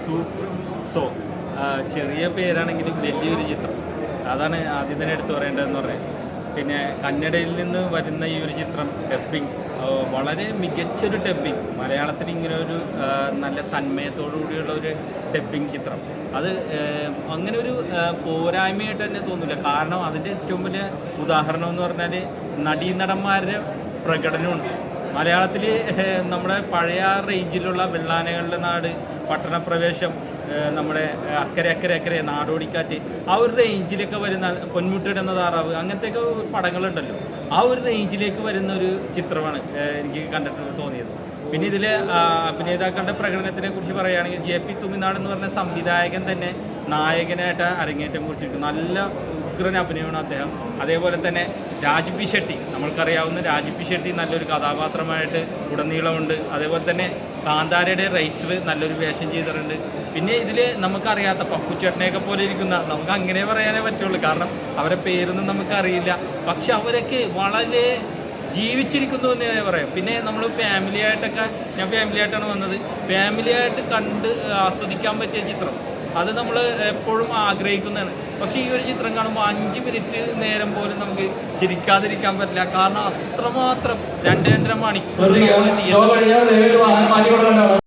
Super so ചെറിയ പേരാണെങ്കിലും വലിയൊരു ചിത്രം. അതാണ് ആദ്യം തന്നെ എടുത്തു പറയേണ്ടതെന്ന് പറയാം. പിന്നെ കന്നഡയിൽ നിന്ന് വരുന്ന ഈ ഒരു ചിത്രം ഡബ്ബിങ് വളരെ മികച്ചൊരു ഡബ്ബിങ്. മലയാളത്തിൽ ഇങ്ങനെ ഒരു നല്ല തന്മയത്തോടു കൂടിയുള്ള ഒരു ഡബ്ബിങ് ചിത്രം, അത് അങ്ങനെ ഒരു പോരായ്മയായിട്ട് തന്നെ തോന്നില്ല. കാരണം അതിൻ്റെ ഏറ്റവും വലിയ ഉദാഹരണം എന്ന് പറഞ്ഞാൽ നടീനടന്മാരുടെ പ്രകടനമുണ്ട്. മലയാളത്തിൽ നമ്മുടെ പഴയ റേഞ്ചിലുള്ള വെള്ളാനകളുടെ നാട്, പട്ടണപ്രവേശം, നമ്മുടെ അക്കരെ നാടോടിക്കാറ്റ്, ആ ഒരു റേഞ്ചിലൊക്കെ വരുന്ന പൊന്മുട്ടിടുന്ന താറാവ്, അങ്ങനത്തെയൊക്കെ പടങ്ങളുണ്ടല്ലോ, ആ ഒരു റേഞ്ചിലേക്ക് വരുന്ന ഒരു ചിത്രമാണ് എനിക്ക് കണ്ടിട്ട് തോന്നിയത്. പിന്നെ ഇതിൽ അഭിനേതാക്കളുടെ പ്രകടനത്തിനെ കുറിച്ച് പറയുകയാണെങ്കിൽ JP തുമിനാട് എന്ന് പറഞ്ഞ സംവിധായകൻ തന്നെ നായകനായിട്ട് അരങ്ങേറ്റം കുറിച്ചിട്ടുണ്ട്. നല്ല ഉഗ്രൻ അഭിനയമാണ് അദ്ദേഹം. അതേപോലെ തന്നെ രാജ്ബി ഷെട്ടി, നമ്മൾക്കറിയാവുന്ന രാജ്ബി ഷെട്ടി നല്ലൊരു കഥാപാത്രമായിട്ട് ഉടനീളമുണ്ട്. അതേപോലെ തന്നെ കാന്താരയുടെ റൈറ്റർ നല്ലൊരു വേഷം ചെയ്തിട്ടുണ്ട്. പിന്നെ ഇതിൽ നമുക്കറിയാത്ത പപ്പുച്ചേട്ടനെയൊക്കെ പോലെ ഇരിക്കുന്ന, നമുക്ക് അങ്ങനെ പറയാനേ പറ്റുള്ളൂ, കാരണം അവരെ പേരൊന്നും നമുക്കറിയില്ല, പക്ഷെ അവരൊക്കെ വളരെ ജീവിച്ചിരിക്കുന്നു എന്ന് ഞാൻ പറയാം. പിന്നെ നമ്മൾ ഫാമിലിയായിട്ടൊക്കെ, ഞാൻ ഫാമിലിയായിട്ടാണ് വന്നത്, ഫാമിലിയായിട്ട് കണ്ട് ആസ്വദിക്കാൻ പറ്റിയ ചിത്രം, അത് നമ്മൾ എപ്പോഴും ആഗ്രഹിക്കുന്നതാണ്. പക്ഷേ ഈ ഒരു ചിത്രം കാണുമ്പോൾ 5 മിനിറ്റ് നേരം പോലും നമുക്ക് ചിരിക്കാതിരിക്കാൻ പറ്റില്ല. കാരണം അത്രമാത്രം 2-2.5 മണിക്കൂർ